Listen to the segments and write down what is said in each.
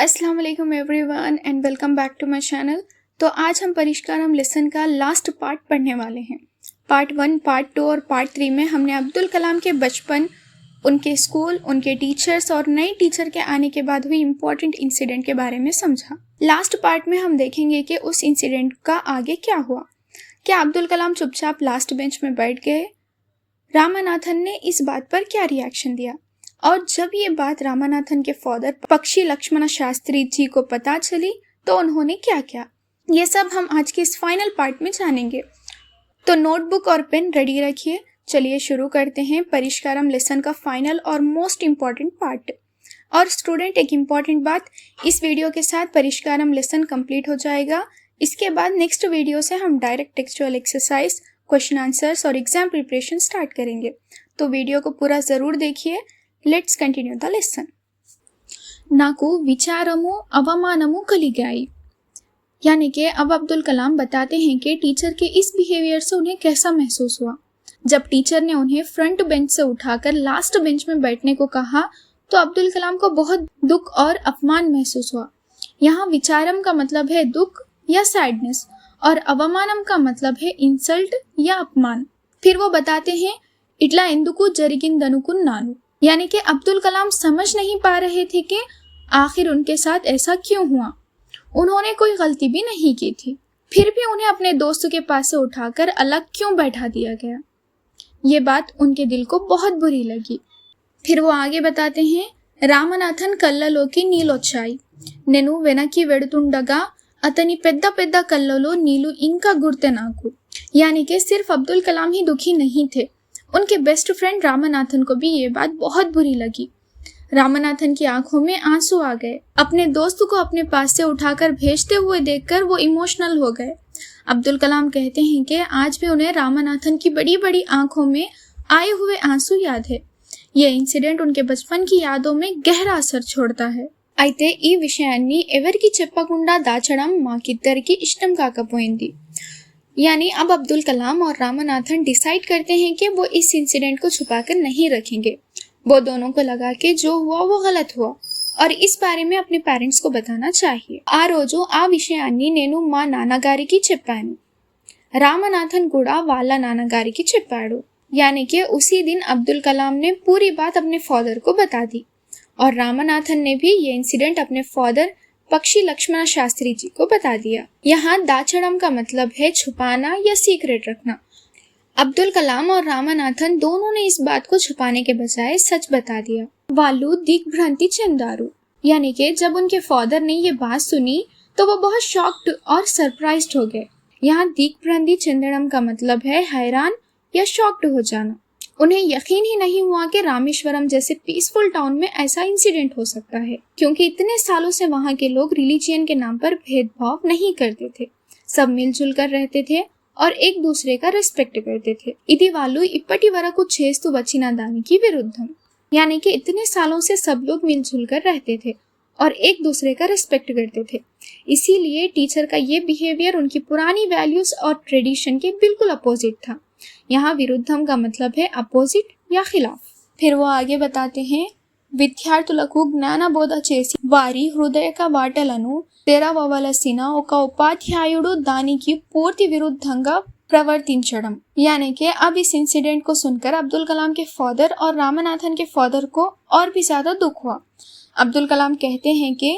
अस्सलाम वालेकुम everyone and welcome back to my channel. तो आज हम परिष्कारम लेसन का लास्ट पार्ट पढ़ने वाले हैं। पार्ट 1, पार्ट 2 और पार्ट 3 में हमने अब्दुल कलाम के बचपन, उनके स्कूल, उनके टीचर्स और नए टीचर के आने के बाद हुई इम्पोर्टेंट इंसिडेंट के बारे में समझा। लास्ट पार्ट में हम देखेंगे कि उस इंसिडेंट का आगे क्या हुआ। क्या अब्दुल कलाम चुपचाप लास्ट बेंच में बैठ गए? रामानाथन ने इस बात पर क्या रिएक्शन दिया? और जब ये बात रामानाथन के फादर पक्षी लक्ष्मण शास्त्री जी को पता चली तो उन्होंने क्या किया, ये सब हम आज के इस फाइनल पार्ट में जानेंगे। तो नोटबुक और पेन रेडी रखिए। चलिए शुरू करते हैं परिष्कारम लेसन का फाइनल और मोस्ट इम्पॉर्टेंट पार्ट। और स्टूडेंट, एक इम्पॉर्टेंट बात, इस वीडियो के साथ परिष्कारम लेसन कंप्लीट हो जाएगा। इसके बाद नेक्स्ट वीडियो से हम direct textual exercise, question answers और एग्जाम प्रिपरेशन स्टार्ट करेंगे। तो वीडियो को पूरा ज़रूर देखिए। Let's continue the lesson. नाकू विचारमु अवमानमु कलिगाई, यानी कि अब अब्दुल कलाम बताते हैं कि टीचर के इस बिहेवियर से उन्हें कैसा महसूस हुआ। जब टीचर ने उन्हें फ्रंट बेंच से उठाकर लास्ट बेंच में बैठने को कहा तो अब्दुल कलाम को बहुत दुख और अपमान महसूस हुआ। यहाँ विचारम का मतलब है दुख या सैडनेस और अवमानम का मतलब है इंसल्ट या अपमान। फिर वो बताते हैं इट्ला इंदुकु जरिगिंदनुकु नानु, यानी कि अब्दुल कलाम समझ नहीं पा रहे थे कि आखिर उनके साथ ऐसा क्यों हुआ। उन्होंने कोई गलती भी नहीं की थी, फिर भी उन्हें अपने दोस्तों के पास से उठाकर अलग क्यों बैठा दिया गया। ये बात उनके दिल को बहुत बुरी लगी। फिर वो आगे बताते हैं రామనాథన్ కళ్ళలోకి నీళ్ళొచ్చాయి, నేను వెనక్కి వెడుతుండగా అతని పెద్ద పెద్ద కళ్ళలో నీళ్లు ఇంకా గుర్తే నాకు। यानी कि सिर्फ अब्दुल कलाम ही दुखी नहीं थे, उनके बेस्ट फ्रेंड रामानाथन को भी ये बात बहुत बुरी लगी। रामानाथन की आंखों में आंसू आ गए। अपने दोस्त को अपने पास से उठाकर भेजते हुए देखकर वो इमोशनल हो गए। अब्दुल कलाम कहते हैं कि आज भी उन्हें रामानाथन की बड़ी बड़ी आंखों में आए हुए आंसू याद है। ये इंसिडेंट उनके बचपन की यादों में गहरा असर छोड़ता है। అయితే ఈ విషయాన్ని ఎవరికి చెప్పకుండా దాచడం మాకిద్దరికి ఇష్టం కాకపోయింది। यानी अब अब्दुल कलाम और रामानाथन डिसाइड करते हैं कि वो इस इंसिडेंट को छुपाकर नहीं रखेंगे। वो दोनों को लगा कि जो हुआ वो गलत हुआ और इस बारे में अपने पेरेंट्स को बताना चाहिए। ఆ రోజు ఆ విషయాన్ని నేను మా నాన్నగారికి చెప్పాను, రామనాథన్ కూడా వాళ్ళ నాన్నగారికి చెప్పాడు। यानी कि उसी दिन अब्दुल कलाम ने पूरी बात अपने फादर को बता दी और रामानाथन ने भी ये इंसिडेंट अपने फादर पक्षी लक्ष्मण शास्त्री जी को बता दिया। यहाँ दाचड़म का मतलब है छुपाना या सीक्रेट रखना। अब्दुल कलाम और रामानाथन दोनों ने इस बात को छुपाने के बजाय सच बता दिया। वालू दिग्भ्रांति चंदारू, यानी कि जब उनके फादर ने ये बात सुनी तो वो बहुत शॉक्ड और सरप्राइज्ड हो गए। यहाँ दिग्भ्रांति चंदड़म का मतलब है हैरान या शॉक्ड हो जाना। उन्हें यकीन ही नहीं हुआ कि रामेश्वरम जैसे पीसफुल टाउन में ऐसा इंसिडेंट हो सकता है, क्योंकि इतने सालों से वहाँ के लोग रिलीजियन के नाम पर भेदभाव नहीं करते थे। सब मिलजुल कर रहते थे और एक दूसरे का रिस्पेक्ट करते थे। इदी वालू इప్పటి వరకు చేస్తూ వచ్చిన దానికి विरुद्धम, यानी कि इतने सालों से सब लोग मिलजुल कर रहते थे और एक दूसरे का रिस्पेक्ट करते थे। इसीलिए टीचर का ये बिहेवियर उनकी पुरानी वैल्यूज और ट्रेडिशन के बिल्कुल अपोजिट था। यहाँ विरुद्धम का मतलब है अपोजिट या खिलाफ। फिर वो आगे बताते हैं విద్యార్థులకు జ్ఞానబోధ చేసి వారి హృదయక వాటలను తెరవవలసిన ఒక ఉపాధ్యాయుడు దానికి పూర్తి విరుద్ధంగా प्रवर्तिंचड़म। यानी कि अब इस इंसिडेंट को सुनकर अब्दुल कलाम के फादर और रामानाथन के फादर को और भी ज्यादा दुख हुआ। अब्दुल कलाम कहते हैं कि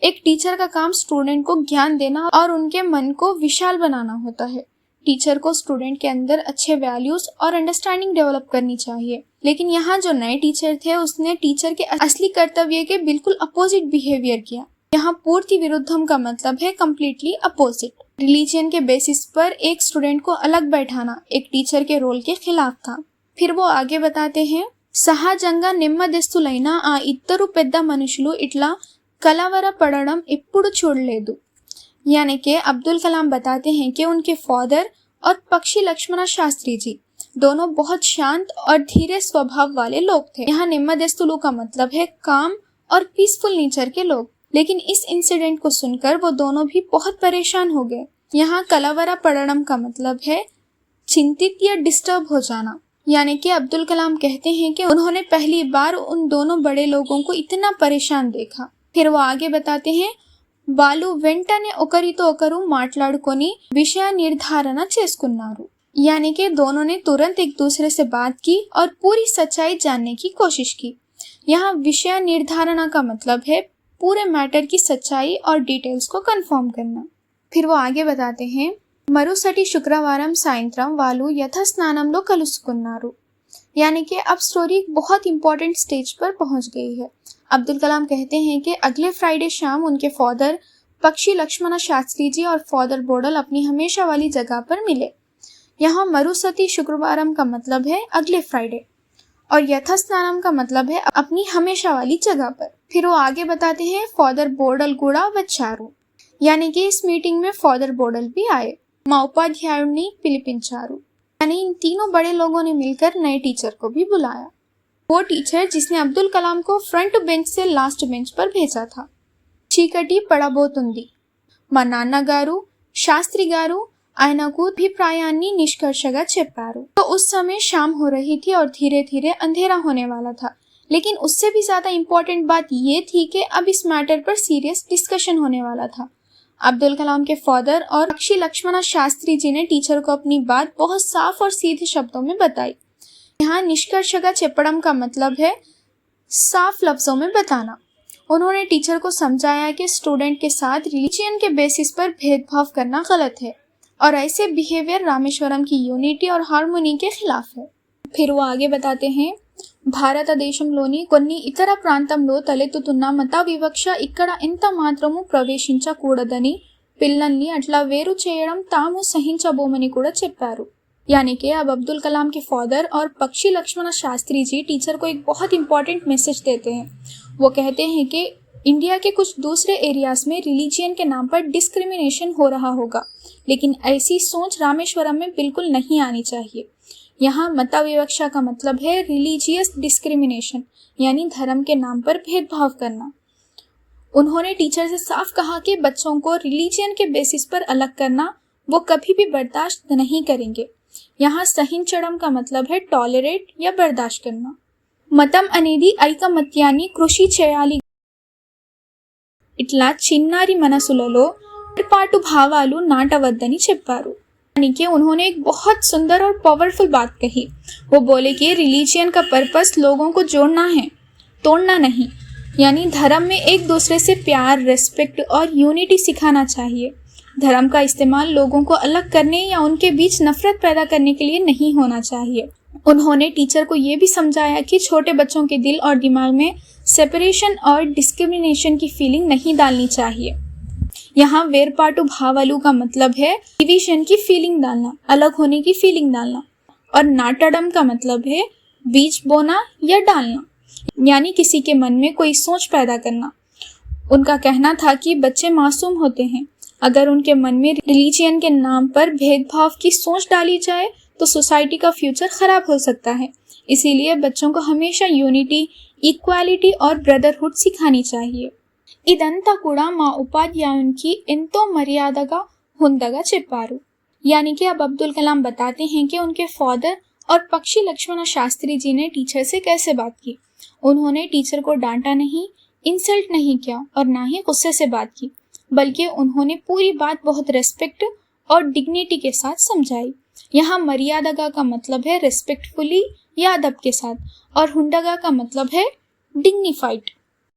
एक टीचर का काम स्टूडेंट को ज्ञान देना और उनके मन को विशाल बनाना होता है। टीचर को स्टूडेंट के अंदर अच्छे वैल्यूज और अंडरस्टैंडिंग डेवलप करनी चाहिए, लेकिन यहाँ जो नए टीचर थे उसने टीचर के असली कर्तव्य के बिल्कुल अपोजिट बिहेवियर किया। यहाँ पूर्ति विरुद्धम का मतलब है कम्प्लीटली अपोजिट। रिलीजियन के बेसिस पर एक स्टूडेंट को अलग बैठाना एक टीचर के रोल के खिलाफ था। फिर वो आगे बताते हैं సహజంగా నెమ్మదిస్తులైన ఆ ఇద్దరు పెద్ద మనుషులు ఇట్లా కలవర పడడం ఎప్పుడు చూడలేదు। यानी कि अब्दुल कलाम बताते हैं कि उनके फादर और पक्षी लक्ष्मण शास्त्री जी दोनों बहुत शांत और धीरे स्वभाव वाले लोग थे। यहाँ नेम्मदेस्तुलु का मतलब है काम और पीसफुल नेचर के लोग, लेकिन इस इंसिडेंट को सुनकर वो दोनों भी बहुत परेशान हो गए। यहाँ कलावरा पड़नम का मतलब है चिंतित या डिस्टर्ब हो जाना। यानी कि अब्दुल कलाम कहते हैं कि उन्होंने पहली बार उन दोनों बड़े लोगों को इतना परेशान देखा। फिर वो आगे बताते हैं, వాళ్ళు వెంటనే ఒకరితో ఒకరు మాట్లాడుకొని విషయ నిర్ధారణ చేసుకున్నారు। यानी कि दोनों ने तुरंत एक दूसरे से बात की और पूरी सच्चाई जानने की कोशिश की। यहाँ विषय निर्धारण का मतलब है पूरे मैटर की सच्चाई और डिटेल्स को कंफर्म करना। फिर वो आगे बताते हैं, మరుసటి శుక్రవారం సాయంత్రం వాళ్ళు యథస్నానంలో కలుసుకున్నారు। यानी कि अब स्टोरी बहुत इंपॉर्टेंट स्टेज पर पहुंच गई है। अब्दुल कलाम कहते हैं कि अगले फ्राइडे शाम उनके फादर पक्षी लक्ष्मण शास्त्री जी और फादर बोडल अपनी हमेशा वाली जगह पर मिले। यहाँ मरुसती शुक्रवारम का मतलब है अगले फ्राइडे और यथस्नानम का मतलब है अपनी हमेशा वाली जगह पर। फिर वो आगे बताते हैं, फादर बोडल गुड़ा వచ్చారు। यानी कि इस मीटिंग में फादर बोडल भी आए। మా ఉపాధ్యాయుడిని పిలిపించారు, यानी इन तीनों बड़े लोगों ने मिलकर नए टीचर को भी बुलाया। वो टीचर जिसने अब्दुल कलाम को फ्रंट बेंच से लास्ट बेंच पर भेजा था। చీకటి పడబోతుంది, మా నాన్నగారు శాస్త్రి గారు ఆయనకు అభిప్రాయాన్ని నిష్కర్షగా చెప్పారు। तो उस समय शाम हो रही थी और धीरे धीरे अंधेरा होने वाला था, लेकिन उससे भी ज्यादा इम्पोर्टेंट बात ये थी कि अब इस मैटर पर सीरियस डिस्कशन होने वाला था। अब्दुल कलाम के फादर और पक्षी लक्ष्मण शास्त्री जी ने टीचर को अपनी बात बहुत साफ और सीधे शब्दों में बताई। यहाँ निष्कर्षगा చెప్పడం का मतलब है साफ लफ्जों में बताना। उन्होंने टीचर को समझाया कि स्टूडेंट के साथ रिलीजन के बेसिस पर भेदभाव करना गलत है और ऐसे बिहेवियर रामेश्वरम की यूनिटी और हार्मोनी के खिलाफ है। फिर वो आगे बताते हैं, భారతదేశంలోని కొన్ని ఇతర ప్రాంతంలో తలెత్తుతున్న మత వివక్ష ఇక్కడ ఎంత మాత్రము ప్రవేశించకూడదని, పిల్లల్ని అట్లా వేరు చేయడం తాము సహించబోమని కూడా చెప్పారు। यानी कि अब अब्दुल कलाम के फादर और पक्षी लक्ष्मण शास्त्री जी टीचर को एक बहुत इंपॉर्टेंट मैसेज देते हैं। वो कहते हैं कि इंडिया के कुछ दूसरे एरियाज में रिलीजियन के नाम पर डिस्क्रिमिनेशन हो रहा होगा, लेकिन ऐसी सोच रामेश्वरम में बिल्कुल नहीं आनी चाहिए। यहाँ मत विवक्षा का मतलब है रिलीजियस डिस्क्रिमिनेशन, यानी धर्म के नाम पर भेदभाव करना। उन्होंने टीचर से साफ कहा कि बच्चों को रिलीजियन के बेसिस पर अलग करना वो कभी भी बर्दाश्त नहीं करेंगे। यहाँ సహించడం का मतलब है टॉलरेट या बर्दाश्त करना। మతం అనేది ఐకమత్యాన్ని కృషి చేయాలి, ఇట్లా చిన్నారి మనసులలో ఏర్పాటు భావాలు నాటవద్దని చెప్పారు। यानी कि उन्होंने एक बहुत सुंदर और पावरफुल बात कही। वो बोले कि रिलीजियन का पर्पस लोगों को जोड़ना है, तोड़ना नहीं। यानी धर्म में एक दूसरे से प्यार, रेस्पेक्ट और यूनिटी सिखाना चाहिए। धर्म का इस्तेमाल लोगों को अलग करने या उनके बीच नफरत पैदा करने के लिए नहीं होना चाहिए। उन्होंने टीचर को ये भी समझाया कि छोटे बच्चों के दिल और दिमाग में सेपरेशन और डिस्क्रिमिनेशन की फीलिंग नहीं डालनी चाहिए। यहाँ वेरपाटू भावालू का मतलब है डिवीजन की फीलिंग डालना, अलग होने की फीलिंग डालना। और नाटडम का मतलब है बीज बोना या डालना, यानी किसी के मन में कोई सोच पैदा करना। उनका कहना था कि बच्चे मासूम होते हैं, अगर उनके मन में रिलीजियन के नाम पर भेदभाव की सोच डाली जाए तो सोसाइटी का फ्यूचर खराब हो सकता है। इसीलिए बच्चों को हमेशा यूनिटी, ఈక్వాలిటీ और బ్రదర్హుడ్ సిఖానీ चाहिए। ఇదంతా కూడా మా ఉపాధ్యాయునికి ఎంతో మర్యాదగా హుందగా చెప్పారు। यानी कि अब अब्दुल कलाम बताते हैं कि उनके फादर और पक्षी लक्ष्मण शास्त्री जी ने टीचर से कैसे बात की। उन्होंने टीचर को डांटा नहीं, इंसल्ट नहीं किया और ना ही गुस्से से बात की, बल्कि उन्होंने पूरी बात बहुत रेस्पेक्ट और डिग्निटी के साथ समझाई। यहाँ मर्यादगा का मतलब है रेस्पेक्टफुली या अदब के साथ, और हुंडगा का मतलब है डिग्निफाइड।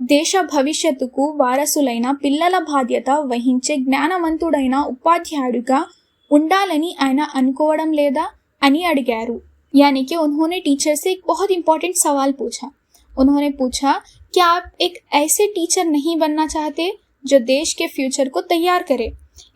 దేశ భవిష్యత్తుకు వారసులైన పిల్లల బాధ్యత వహించే జ్ఞానవంతుడైన ఉపాధ్యాయుడిగా ఉండాలని ఆయన అనుకోవడం లేదా అని అడిగారు। यानी कि उन्होंने टीचर से एक बहुत इंपॉर्टेंट सवाल पूछा। उन्होंने पूछा, क्या आप एक ऐसे टीचर नहीं बनना चाहते जो देश के फ्यूचर को तैयार करे।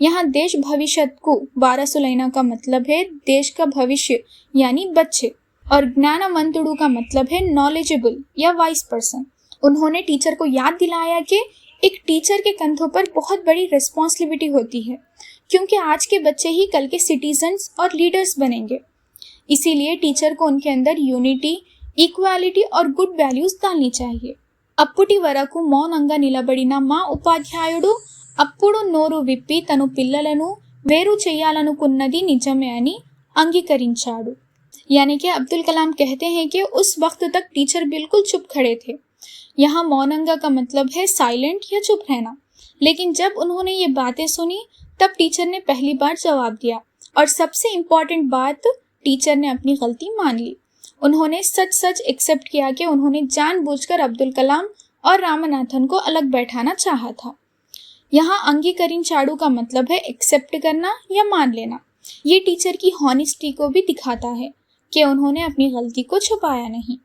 यहाँ देश भविष्य को वारसुलैना का मतलब है देश का भविष्य यानी बच्चे, और ज्ञानवंतुडु का मतलब है नॉलेजेबल या वाइस पर्सन। उन्होंने टीचर को याद दिलाया कि एक टीचर के कंधों पर बहुत बड़ी रिस्पॉन्सिबिलिटी होती है, क्योंकि आज के बच्चे ही कल के सिटीजन्स और लीडर्स बनेंगे। इसीलिए टीचर को उनके अंदर यूनिटी, ఈక్వాలిటీ और గుడ్ వాల్యూస్ डालनी चाहिए। అప్పటి వరకు మౌనంగా నిలబడిన మా ఉపాధ్యాయుడు అప్పుడు నోరు విప్పి తను పిల్లలను వేరు చేయాలనుకున్నది నిజమే అని అంగీకరించాడు। यानी कि अब्दुल कलाम कहते हैं कि उस वक्त तक टीचर बिल्कुल चुप खड़े थे, यहाँ मौनंगा का मतलब है साइलेंट या चुप रहना। लेकिन जब उन्होंने ये बातें सुनी तब टीचर ने पहली बार जवाब दिया और सबसे इम्पोर्टेंट बात, टीचर ने अपनी गलती मान ली। उन्होंने सच सच एक्सेप्ट किया कि उन्होंने जानबूझकर अब्दुल कलाम और रामनाथन को अलग बैठाना चाहा था। यहाँ अंगीकरिंचाडु का मतलब है एक्सेप्ट करना या मान लेना। ये टीचर की हॉनेस्टी को भी दिखाता है कि उन्होंने अपनी गलती को छुपाया नहीं।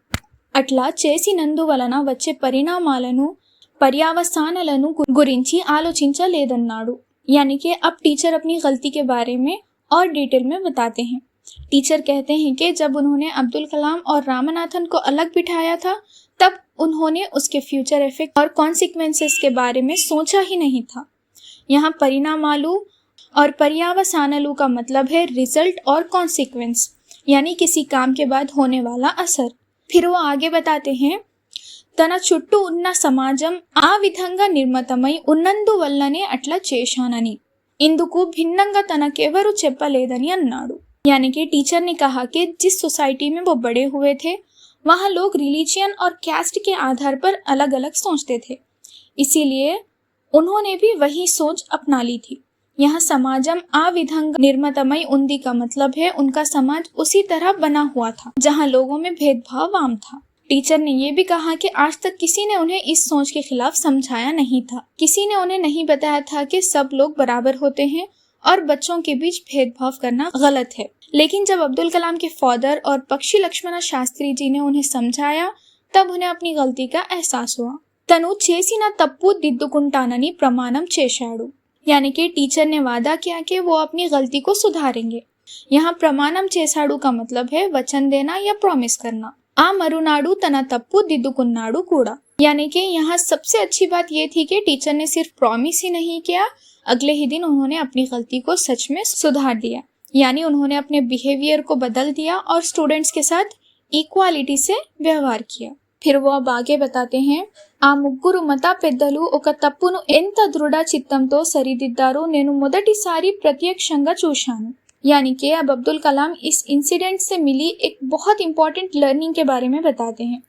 అట్లా చేసినందువలన వచ్చే పరిణామాలను పర్యవసానాలను గురించి ఆలోచించలేదన్నాడు। यानी कि अब टीचर अपनी गलती के बारे में और डिटेल में बताते हैं। टीचर कहते हैं कि जब उन्होंने अब्दुल कलाम और रामनाथन को अलग बिठाया था तब उन्होंने उसके फ्यूचर इफेक्ट और कॉन्सिक्वेंसेस के बारे में सोचा ही नहीं था। यहाँ परिणामालु और पर्यवसानालु का मतलब है रिजल्ट और कॉन्सिक्वेंस, यानी किसी काम के बाद होने वाला असर। फिर वो आगे बताते हैं, తన చుట్టూ ఉన్న సమాజం ఆ విధంగా నిర్మితమై ఉన్నందువల్లనే అట్లా చేశానని, ఇందుకు భిన్నంగా తనకెవరు చెప్పలేదని అన్నాడు। यानी कि टीचर ने कहा कि जिस सोसाइटी में वो बड़े हुए थे वहाँ लोग रिलीजियन और कैस्ट के आधार पर अलग अलग सोचते थे, इसीलिए उन्होंने भी वही सोच अपना ली थी। यहाँ समाजम आ विधंग निर्मतमय उन्दी का मतलब है उनका समाज उसी तरह बना हुआ था जहाँ लोगों में भेदभाव आम था। टीचर ने ये भी कहा कि आज तक किसी ने उन्हें इस सोच के खिलाफ समझाया नहीं था। किसी ने उन्हें नहीं बताया था कि सब लोग बराबर होते हैं और बच्चों के बीच भेदभाव करना गलत है। लेकिन जब अब्दुल कलाम के फादर और पक्षी लक्ष्मण शास्त्री जी ने उन्हें समझाया तब उन्हें अपनी गलती का एहसास हुआ। तनु చేసిన తప్పు దిద్దుకుంటానని ప్రమాణం చేశాడు। यानी कि टीचर ने वादा किया कि वो अपनी गलती को सुधारेंगे। यहाँ प्रमाणम చేశాడు का मतलब है वचन देना या प्रॉमिस करना। आ मरुनाडु तना तप्पु दिद्दुकुन्नाडु कूड़ा, यानी कि यहाँ सबसे अच्छी बात ये थी कि टीचर ने सिर्फ प्रॉमिस ही नहीं किया, अगले ही दिन उन्होंने अपनी गलती को सच में सुधार दिया। यानी उन्होंने अपने बिहेवियर को बदल दिया और स्टूडेंट्स के साथ इक्वालिटी से व्यवहार किया। फिर वो अब आगे बताते हैं, ఆ ముగ్గురు మత పెద్దలు ఒక తప్పును ఎంత దృఢ చిత్తంతో సరిదిద్దారో నేను మొదటిసారి ప్రత్యక్షంగా చూశాను। यानी कि अब अब्दुल कलाम इस इंसिडेंट से मिली एक बहुत इम्पोर्टेंट लर्निंग के बारे में बताते हैं।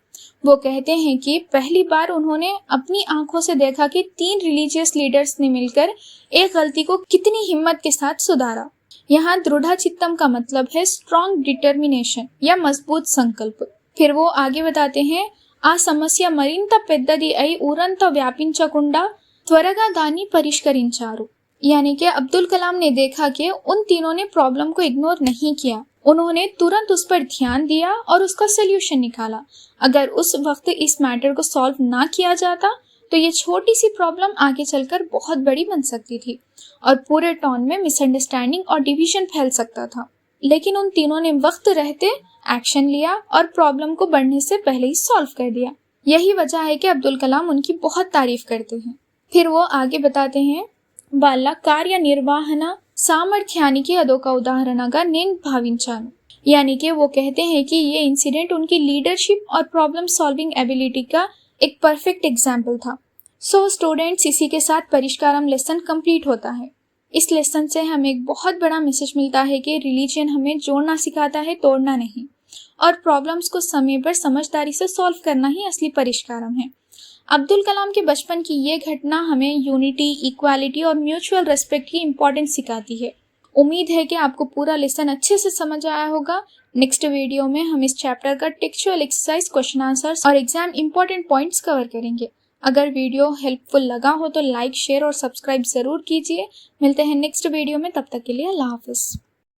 वो कहते हैं कि पहली बार उन्होंने अपनी आंखों से देखा कि 3 रिलीजियस लीडर्स ने मिलकर एक गलती को कितनी हिम्मत के साथ सुधारा। यहाँ दृढ़ चित्तम का मतलब है स्ट्रॉन्ग डिटर्मिनेशन या मजबूत संकल्प। फिर वो आगे बताते हैं, ఆ సమస్య మరింత పెద్దది అయి ఊరంతా వ్యాపించకుండా త్వరగా దాన్ని పరిష్కరించారు। यानी कि अब्दुल कलाम ने देखा कि उन तीनों ने प्रॉब्लम को इग्नोर नहीं किया, उन्होंने तुरंत उस पर ध्यान दिया और उसका सोल्यूशन निकाला। अगर उस वक्त इस मैटर को सॉल्व ना किया जाता तो ये छोटी सी प्रॉब्लम आगे चलकर बहुत बड़ी बन सकती थी और पूरे टाउन में मिसअंडरस्टैंडिंग और डिवीजन फैल सकता था। लेकिन उन तीनों ने वक्त रहते एक्शन लिया और प्रॉब्लम को बढ़ने से पहले ही सॉल्व कर दिया। यही वजह है कि अब्दुल कलाम उनकी बहुत तारीफ करते हैं। फिर वो आगे बताते हैं, వాళ్ళ కార్యనిర్వహణ సామర్థ్యానికి అదొక ఉదాహరణగా నేను భావించాను। यानी कि वो कहते हैं कि ये इंसिडेंट उनकी लीडरशिप और प्रॉब्लम सॉल्विंग एबिलिटी का एक परफेक्ट एग्जाम्पल था। सो स्टूडेंट्स, इसी के साथ परिष्कारम लेसन कंप्लीट होता है। इस लेसन से हमें एक बहुत बड़ा मैसेज मिलता है कि रिलीजन हमें जोड़ना सिखाता है, तोड़ना नहीं, और प्रॉब्लम्स को समय पर समझदारी से सॉल्व करना ही असली परिष्कारम है। अब्दुल कलाम के बचपन की ये घटना हमें यूनिटी, इक्वालिटी और म्यूचुअल रेस्पेक्ट की इम्पोर्टेंस सिखाती है। उम्मीद है कि आपको पूरा लेसन अच्छे से समझ आया होगा। नेक्स्ट वीडियो में हम इस चैप्टर का टेक्सचुअल एक्सरसाइज, क्वेश्चन आंसर्स और एग्जाम इंपॉर्टेंट पॉइंट्स कवर करेंगे। अगर वीडियो हेल्पफुल लगा हो तो लाइक, शेयर और सब्सक्राइब जरूर कीजिए। मिलते हैं नेक्स्ट वीडियो में, तब तक के लिए अल्लाह हाफिज।